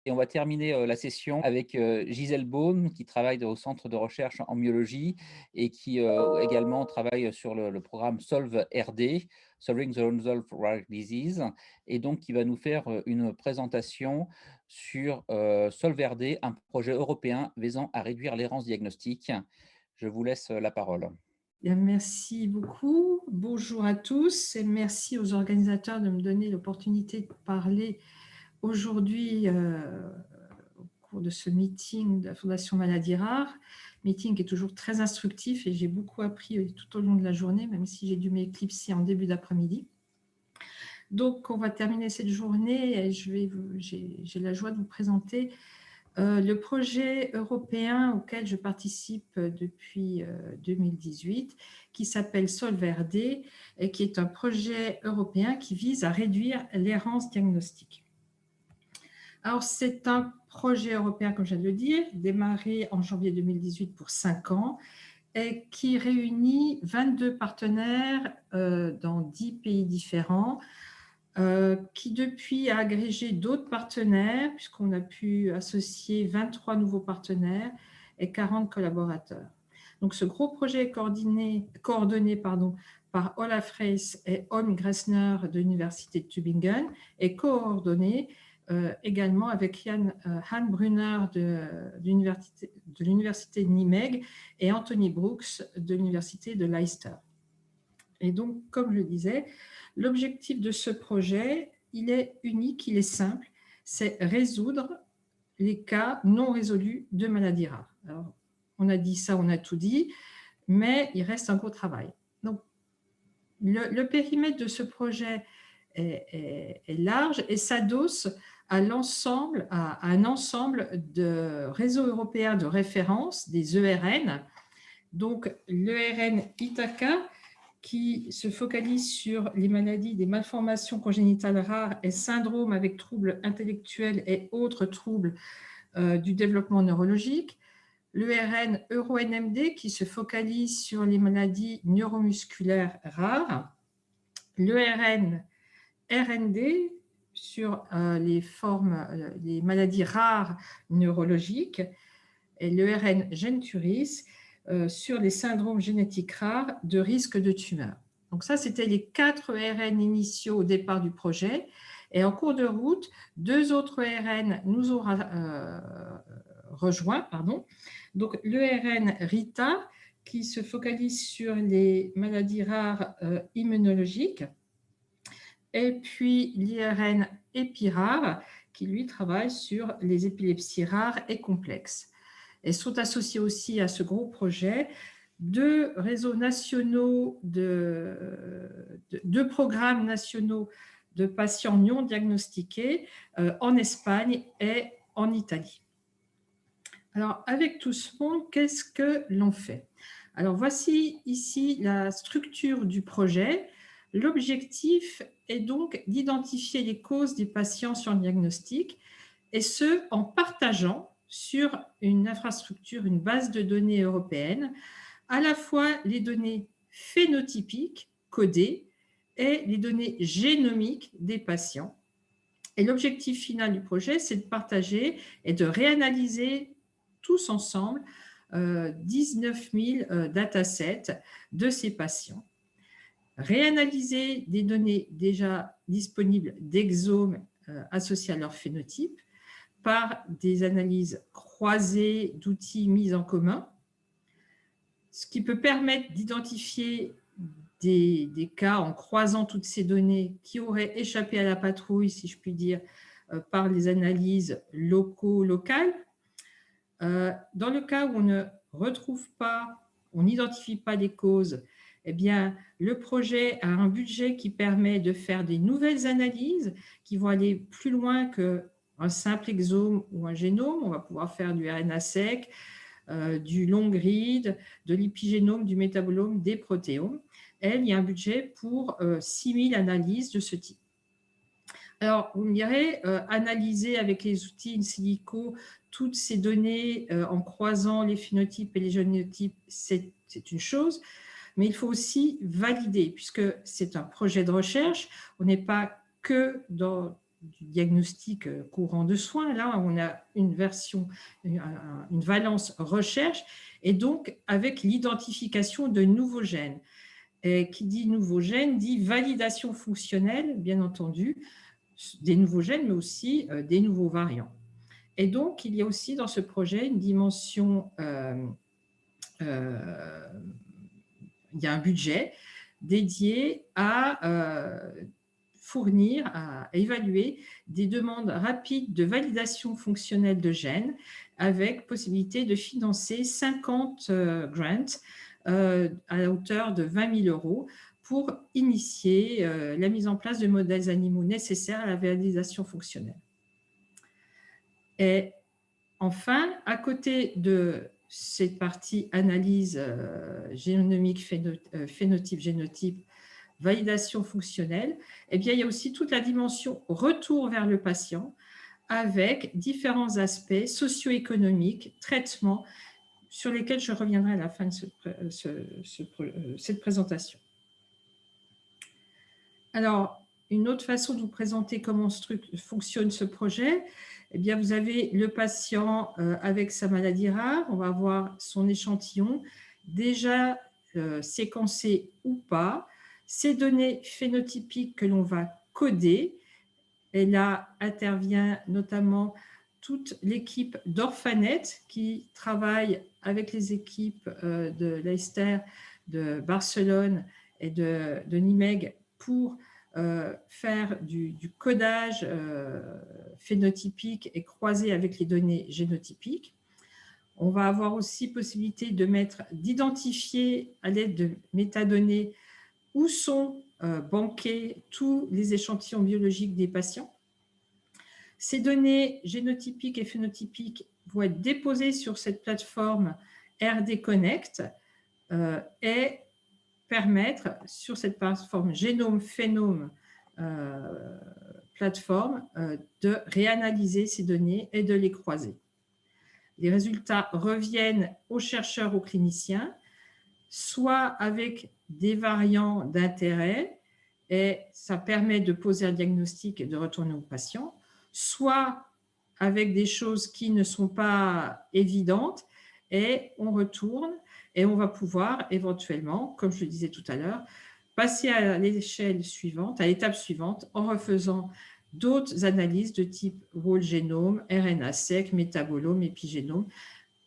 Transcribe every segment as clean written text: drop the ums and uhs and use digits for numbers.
Et on va terminer la session avec Gisèle Beaune, qui travaille au centre de recherche en biologie et qui également travaille sur le programme Solve RD, Solving the Unsolved Rare Disease, et donc qui va nous faire une présentation sur Solve RD, un projet européen visant à réduire l'errance diagnostique. Je vous laisse la parole. Bien, merci beaucoup. Bonjour à tous et merci aux organisateurs de me donner l'opportunité de parler aujourd'hui au cours de ce meeting de la Fondation Maladies Rares. Meeting qui est toujours très instructif et j'ai beaucoup appris tout au long de la journée, même si j'ai dû m'éclipser en début d'après-midi. Donc, on va terminer cette journée et j'ai la joie de vous présenter le projet européen auquel je participe depuis 2018, qui s'appelle Solverde et qui est un projet européen qui vise à réduire l'errance diagnostique. Alors, c'est un projet européen, comme je viens de le dire, démarré en janvier 2018 pour 5 ans et qui réunit 22 partenaires dans 10 pays différents, qui depuis a agrégé d'autres partenaires, puisqu'on a pu associer 23 nouveaux partenaires et 40 collaborateurs. Donc ce gros projet est coordonné par Olaf Reis et Holm Gressner de l'Université de Tübingen et coordonné également avec Han Brunner de l'Université de Nijmegen et Anthony Brooks de l'Université de Leicester. Et donc, comme je le disais, l'objectif de ce projet, il est unique, il est simple, c'est résoudre les cas non résolus de maladies rares. Alors, on a dit ça, on a tout dit, mais il reste un gros travail. Donc, le périmètre de ce projet est large et s'adosse à un ensemble de réseaux européens de référence, des ERN. Donc, l'ERN Ithaca, qui se focalise sur les maladies des malformations congénitales rares et syndromes avec troubles intellectuels et autres troubles du développement neurologique. L'ERN EuroNMD, qui se focalise sur les maladies neuromusculaires rares. L'ERN RND, sur les maladies rares neurologiques. Et l'ERN Genturis, sur les syndromes génétiques rares de risque de tumeur. Donc ça, c'était les 4 ERN initiaux au départ du projet. Et en cours de route, 2 autres ERN nous ont rejoints. Donc l'ERN RITA, qui se focalise sur les maladies rares immunologiques. Et puis l'IRN EPIRARE, qui lui travaille sur les épilepsies rares et complexes. Et sont associés aussi à ce gros projet 2 réseaux nationaux, 2 programmes nationaux de patients non diagnostiqués en Espagne et en Italie. Alors, avec tout ce monde, qu'est-ce que l'on fait? Alors, voici ici la structure du projet. L'objectif est donc d'identifier les causes des patients sur le diagnostic, et ce, en partageant sur une infrastructure, une base de données européenne, à la fois les données phénotypiques codées et les données génomiques des patients. Et l'objectif final du projet, c'est de partager et de réanalyser tous ensemble 19 000 datasets de ces patients. Réanalyser des données déjà disponibles d'exomes associés à leur phénotype par des analyses croisées d'outils mis en commun, ce qui peut permettre d'identifier des cas en croisant toutes ces données qui auraient échappé à la patrouille, si je puis dire, par les analyses locales. Dans le cas où on ne retrouve pas, on n'identifie pas les causes, eh bien, le projet a un budget qui permet de faire des nouvelles analyses qui vont aller plus loin qu'un simple exome ou un génome. On va pouvoir faire du RNA sec, du long read, de l'épigénome, du métabolome, des protéomes. Et il y a un budget pour 6 000 analyses de ce type. Alors, vous me direz, analyser avec les outils in silico toutes ces données en croisant les phénotypes et les génotypes, c'est une chose, mais il faut aussi valider, puisque c'est un projet de recherche, on n'est pas que dans du diagnostic courant de soins. Là, on a une version, une valence recherche, et donc avec l'identification de nouveaux gènes. Et qui dit nouveaux gènes dit validation fonctionnelle, bien entendu, des nouveaux gènes, mais aussi des nouveaux variants. Et donc, il y a aussi dans ce projet une dimension, il y a un budget dédié à fournir, à évaluer des demandes rapides de validation fonctionnelle de gènes, avec possibilité de financer 50 grants à la hauteur de 20 000 € pour initier la mise en place de modèles animaux nécessaires à la validation fonctionnelle. Et enfin, à côté de cette partie analyse génomique, phénotype, génotype, validation fonctionnelle, eh bien, il y a aussi toute la dimension retour vers le patient avec différents aspects socio-économiques, traitements, sur lesquels je reviendrai à la fin de cette présentation. Alors, une autre façon de vous présenter comment fonctionne ce projet, eh bien, vous avez le patient avec sa maladie rare, on va voir son échantillon déjà séquencé ou pas, ces données phénotypiques que l'on va coder, et là intervient notamment toute l'équipe d'Orphanet qui travaille avec les équipes de l'Eister, de Barcelone et de Nimeg pour faire du codage phénotypique et croiser avec les données génotypiques. On va avoir aussi possibilité d'identifier à l'aide de métadonnées où sont banqués tous les échantillons biologiques des patients. Ces données génotypiques et phénotypiques vont être déposées sur cette plateforme RD Connect et permettre, sur cette plateforme génome-phénome plateforme, de réanalyser ces données et de les croiser. Les résultats reviennent aux chercheurs, aux cliniciens, soit avec des variants d'intérêt, et ça permet de poser un diagnostic et de retourner au patient, soit avec des choses qui ne sont pas évidentes, et on retourne, et on va pouvoir éventuellement, comme je le disais tout à l'heure, passer à l'échelle suivante, à l'étape suivante, en refaisant d'autres analyses de type whole génome, RNA-seq, métabolome, épigénome,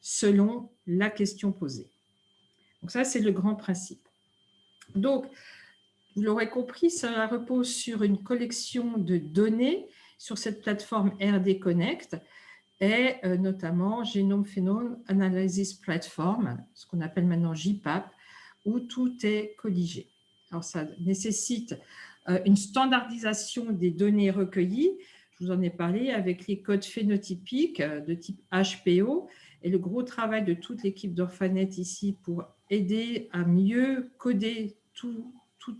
selon la question posée. Donc ça, c'est le grand principe. Donc, vous l'aurez compris, ça repose sur une collection de données sur cette plateforme RD Connect et notamment Genome Phenome Analysis Platform, ce qu'on appelle maintenant JPAP, où tout est colligé. Alors, ça nécessite une standardisation des données recueillies. Je vous en ai parlé avec les codes phénotypiques de type HPO et le gros travail de toute l'équipe d'Orphanet ici pour aider à mieux coder tous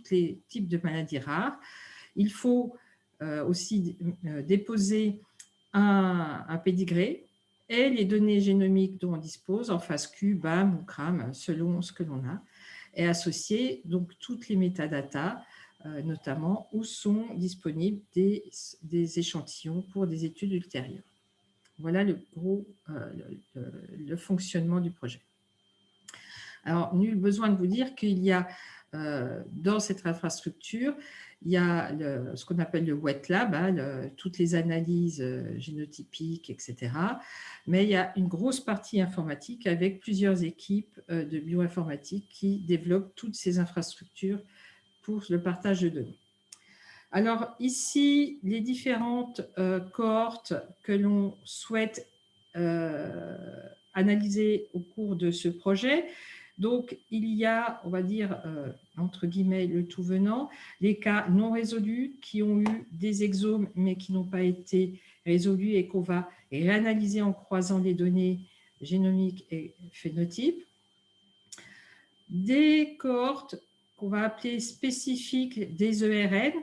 les types de maladies rares. Il faut aussi déposer un pédigré et les données génomiques dont on dispose en phase Q, BAM ou CRAM, selon ce que l'on a, et associer donc toutes les métadatas, notamment où sont disponibles des échantillons pour des études ultérieures. Voilà le fonctionnement du projet. Alors, nul besoin de vous dire qu'il y a dans cette infrastructure, il y a ce qu'on appelle le wet lab, toutes les analyses génotypiques, etc. Mais il y a une grosse partie informatique avec plusieurs équipes de bioinformatique qui développent toutes ces infrastructures pour le partage de données. Alors ici, les différentes cohortes que l'on souhaite analyser au cours de ce projet. Donc, il y a, on va dire, entre guillemets, le tout venant, les cas non résolus qui ont eu des exomes mais qui n'ont pas été résolus et qu'on va réanalyser en croisant les données génomiques et phénotypes. Des cohortes qu'on va appeler spécifiques des ERN,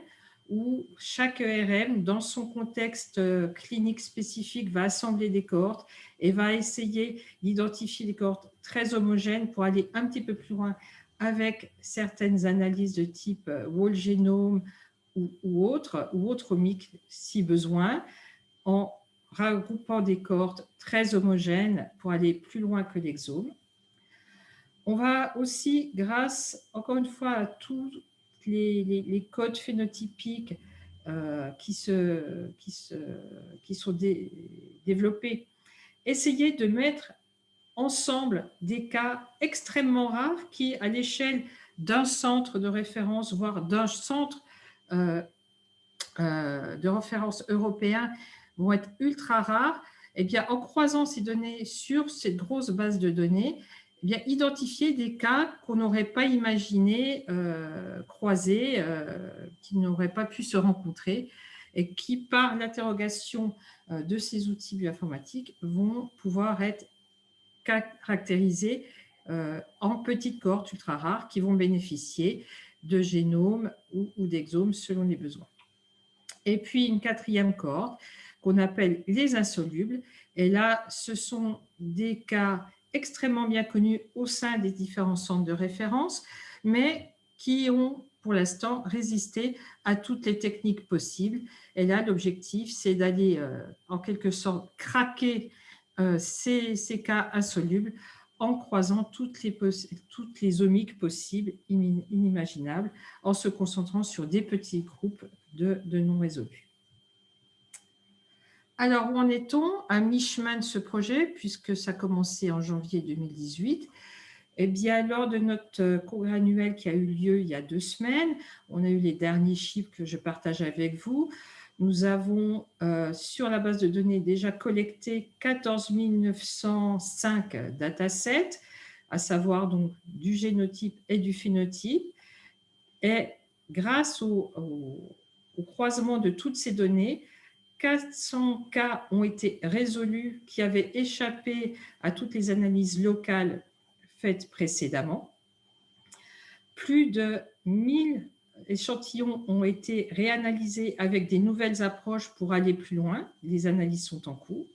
où chaque ERM, dans son contexte clinique spécifique, va assembler des cohortes et va essayer d'identifier des cohortes très homogènes pour aller un petit peu plus loin avec certaines analyses de type whole génome ou autres omics si besoin, en regroupant des cohortes très homogènes pour aller plus loin que l'exome. On va aussi, grâce, encore une fois, à tous les codes phénotypiques qui sont développés, essayer de mettre ensemble des cas extrêmement rares qui, à l'échelle d'un centre de référence, voire d'un centre de référence européen, vont être ultra rares. Eh bien, en croisant ces données sur cette grosse base de données, eh bien, identifier des cas qu'on n'aurait pas imaginé croiser, qui n'auraient pas pu se rencontrer et qui, par l'interrogation de ces outils bioinformatiques, vont pouvoir être caractérisés en petites cohortes ultra rares qui vont bénéficier de génomes ou d'exomes selon les besoins. Et puis une quatrième cohorte qu'on appelle les insolubles. Et là, ce sont des cas extrêmement bien connus au sein des différents centres de référence, mais qui ont pour l'instant résisté à toutes les techniques possibles. Et là, l'objectif, c'est d'aller en quelque sorte craquer ces cas insolubles en croisant toutes les omics possibles, inimaginables, en se concentrant sur des petits groupes de non résolus. Alors, où en est-on à mi-chemin de ce projet, puisque ça a commencé en janvier 2018? Eh bien, lors de notre congrès annuel qui a eu lieu il y a 2 semaines, on a eu les derniers chiffres que je partage avec vous. Nous avons, sur la base de données, déjà collecté 14 905 datasets, à savoir donc du génotype et du phénotype. Et grâce au croisement de toutes ces données, 400 cas ont été résolus qui avaient échappé à toutes les analyses locales faites précédemment. Plus de 1000 échantillons ont été réanalysés avec des nouvelles approches pour aller plus loin. Les analyses sont en cours.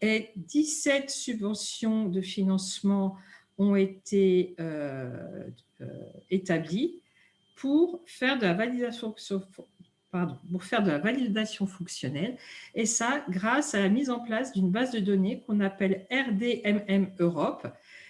Et 17 subventions de financement ont été établies pour faire de la validation fonctionnelle, et ça grâce à la mise en place d'une base de données qu'on appelle RDMM Europe,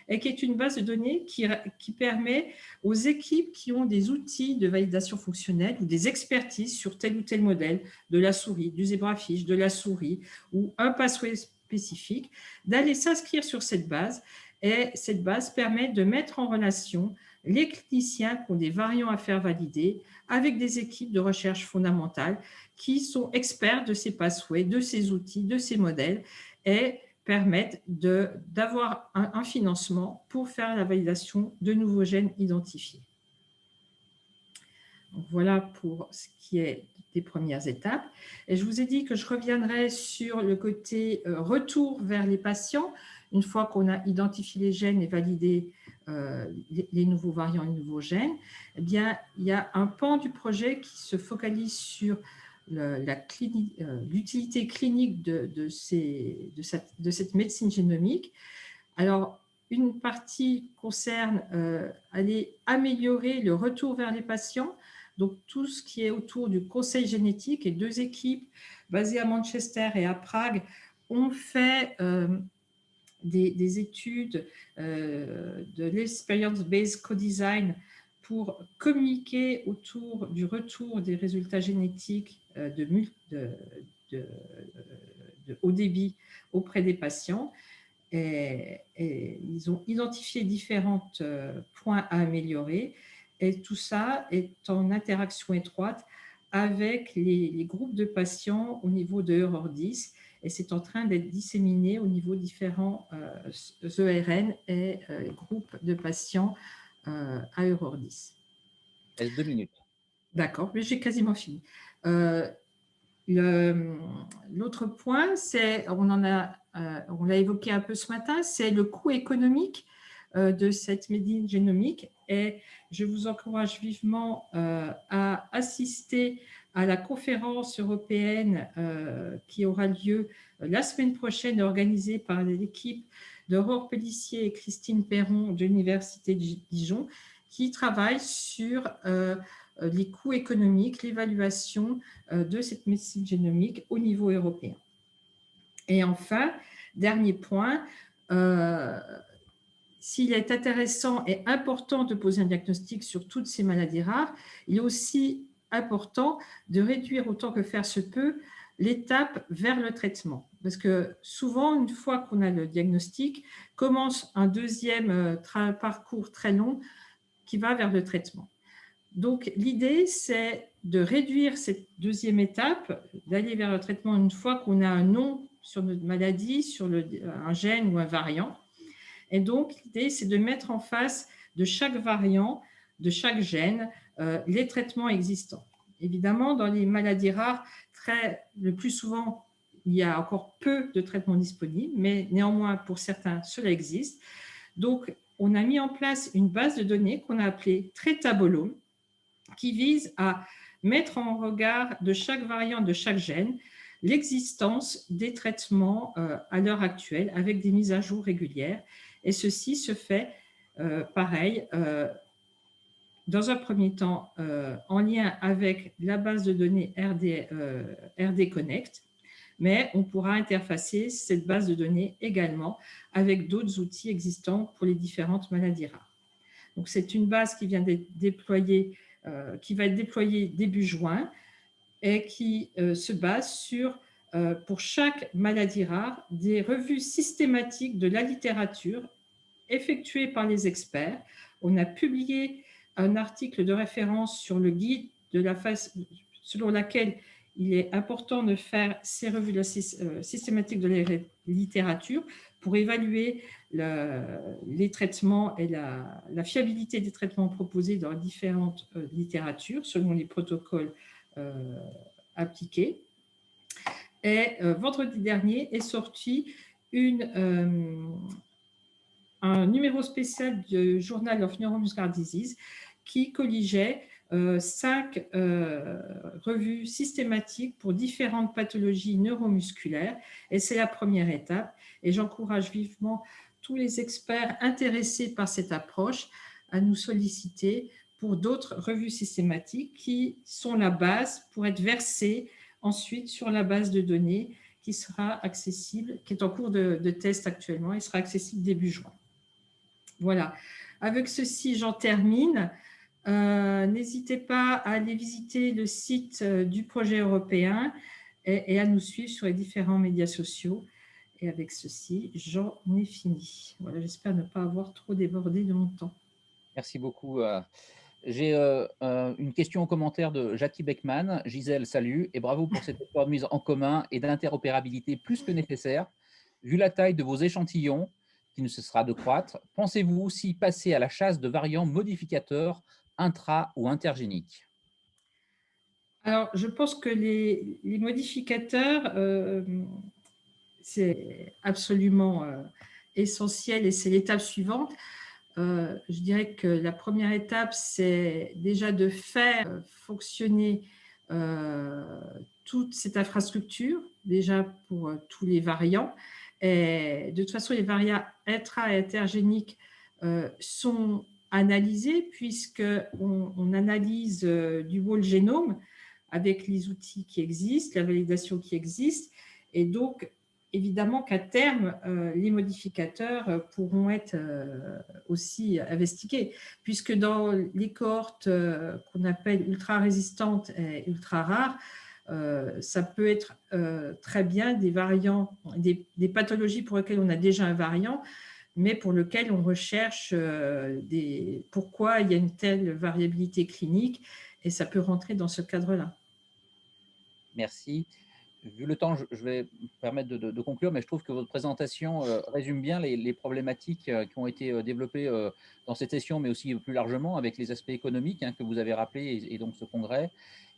et qui est une base de données qui permet aux équipes qui ont des outils de validation fonctionnelle ou des expertises sur tel ou tel modèle, de la souris, du zebrafish, de la souris, ou un pathway spécifique, d'aller s'inscrire sur cette base, et cette base permet de mettre en relation les cliniciens qui ont des variants à faire valider avec des équipes de recherche fondamentale qui sont experts de ces pathways, de ces outils, de ces modèles, et permettent d'avoir un financement pour faire la validation de nouveaux gènes identifiés. Donc voilà pour ce qui est des premières étapes. Et je vous ai dit que je reviendrai sur le côté retour vers les patients, une fois qu'on a identifié les gènes et validé les nouveaux variants et les nouveaux gènes. Eh bien, il y a un pan du projet qui se focalise sur l'utilité clinique de cette médecine génomique. Alors, une partie concerne aller améliorer le retour vers les patients, donc tout ce qui est autour du conseil génétique, et 2 équipes basées à Manchester et à Prague ont fait des études de l'experience-based co-design pour communiquer autour du retour des résultats génétiques de haut débit auprès des patients. Et ils ont identifié différents points à améliorer, et tout ça est en interaction étroite avec les groupes de patients au niveau de Eurordis, et c'est en train d'être disséminé au niveau différents ERN et groupes de patients à Eurordis. Reste 2 minutes. D'accord, mais j'ai quasiment fini. L'autre point, on l'a évoqué un peu ce matin, c'est le coût économique de cette médecine génomique, et je vous encourage vivement à assister à la conférence européenne qui aura lieu la semaine prochaine, organisée par l'équipe d'Aurore Pellissier et Christine Perron de l'Université de Dijon, qui travaille sur les coûts économiques, l'évaluation de cette médecine génomique au niveau européen. Et enfin, dernier point, s'il est intéressant et important de poser un diagnostic sur toutes ces maladies rares, il est aussi important de réduire autant que faire se peut l'étape vers le traitement. Parce que souvent, une fois qu'on a le diagnostic, commence un deuxième parcours très long qui va vers le traitement. Donc, l'idée, c'est de réduire cette deuxième étape, d'aller vers le traitement une fois qu'on a un nom sur notre maladie, sur un gène ou un variant. Et donc, l'idée, c'est de mettre en face de chaque variant, de chaque gène, les traitements existants. Évidemment, dans les maladies rares, le plus souvent, il y a encore peu de traitements disponibles, mais néanmoins, pour certains, cela existe. Donc, on a mis en place une base de données qu'on a appelée Tretabolome, qui vise à mettre en regard de chaque variant, de chaque gène, l'existence des traitements à l'heure actuelle avec des mises à jour régulières. Et ceci se fait, pareil, dans un premier temps, en lien avec la base de données RD Connect, mais on pourra interfacer cette base de données également avec d'autres outils existants pour les différentes maladies rares. Donc, c'est une base qui vient d'être déployée, qui va être déployée début juin et qui se base sur, pour chaque maladie rare, des revues systématiques de la littérature effectuées par les experts. On a publié un article de référence sur le guide de la phase selon laquelle il est important de faire ces revues systématiques de la littérature pour évaluer les traitements et la fiabilité des traitements proposés dans différentes littératures selon les protocoles appliqués. Et vendredi dernier est sorti un numéro spécial du Journal of Neuromuscular Disease qui colligeait 5 revues systématiques pour différentes pathologies neuromusculaires. Et c'est la première étape. Et j'encourage vivement tous les experts intéressés par cette approche à nous solliciter pour d'autres revues systématiques qui sont la base pour être versées ensuite sur la base de données qui sera accessible, qui est en cours de test actuellement et sera accessible début juin. Voilà. Avec ceci, j'en termine. N'hésitez pas à aller visiter le site du projet européen et à nous suivre sur les différents médias sociaux. Et avec ceci, j'en ai fini. Voilà, j'espère ne pas avoir trop débordé de mon temps. Merci beaucoup. J'ai une question au commentaire de Jackie Beckman. Gisèle, salut et bravo pour cette effort de mise en commun et d'interopérabilité plus que nécessaire. Vu la taille de vos échantillons, qui ne cessera de croître, pensez-vous aussi passer à la chasse de variants modificateurs intra- ou intergéniques? Alors, je pense que les modificateurs, c'est absolument essentiel et c'est l'étape suivante. Je dirais que la première étape, c'est déjà de faire fonctionner toute cette infrastructure, déjà pour tous les variants. Et de toute façon, les variants intra- et intergéniques sont analysés puisqu'on analyse du whole génome avec les outils qui existent, la validation qui existe. Et donc, évidemment qu'à terme, les modificateurs pourront être aussi investigués, puisque dans les cohortes qu'on appelle ultra-résistantes et ultra-rares, ça peut être très bien des variants, des pathologies pour lesquelles on a déjà un variant, mais pour lequel on recherche pourquoi il y a une telle variabilité clinique, et ça peut rentrer dans ce cadre-là. Merci. Vu le temps, je vais me permettre de conclure, mais je trouve que votre présentation résume bien les problématiques qui ont été développées dans cette session, mais aussi plus largement avec les aspects économiques que vous avez rappelés et donc ce congrès.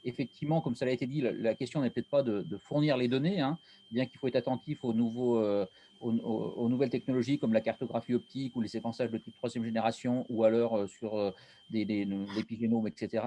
effectivement, comme ça a été dit, la question n'est peut-être pas de fournir les données, hein, bien qu'il faut être attentif aux nouveaux, aux nouvelles technologies comme la cartographie optique ou les séquençages de type troisième génération, ou alors sur l'épigénome, etc.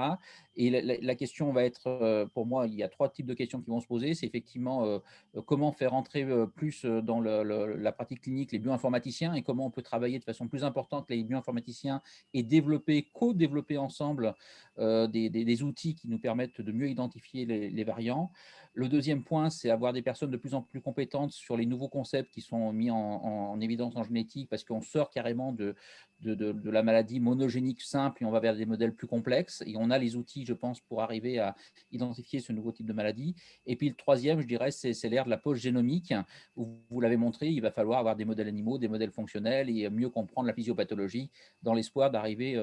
Et la question va être, pour moi, il y a trois types de questions qui vont se poser. C'est effectivement comment faire entrer plus dans la pratique clinique les bioinformaticiens, et comment on peut travailler de façon plus importante les bioinformaticiens et développer, co-développer ensemble des outils qui nous permettent de mieux identifier les variants. Le deuxième point, c'est avoir des personnes de plus en plus compétentes sur les nouveaux concepts qui sont mis en évidence en génétique, parce qu'on sort carrément de la maladie monogénique simple et on va vers des modèles plus complexes. Et on a les outils, je pense, pour arriver à identifier ce nouveau type de maladie. Et puis le troisième, je dirais, c'est l'ère de la post-génomique, où vous l'avez montré, il va falloir avoir des modèles animaux, des modèles fonctionnels et mieux comprendre la physiopathologie dans l'espoir d'arriver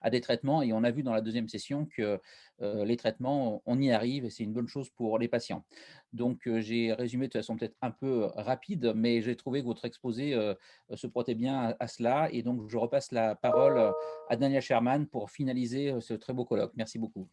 à des traitements. Et on a vu dans la deuxième session que les traitements, on y arrive et c'est une bonne chose pour les patients. Donc, j'ai résumé de façon peut-être un peu rapide, mais j'ai trouvé que votre exposé se prêtait bien à cela. Et donc, je repasse la parole à Daniel Sherman pour finaliser ce très beau colloque. Merci beaucoup.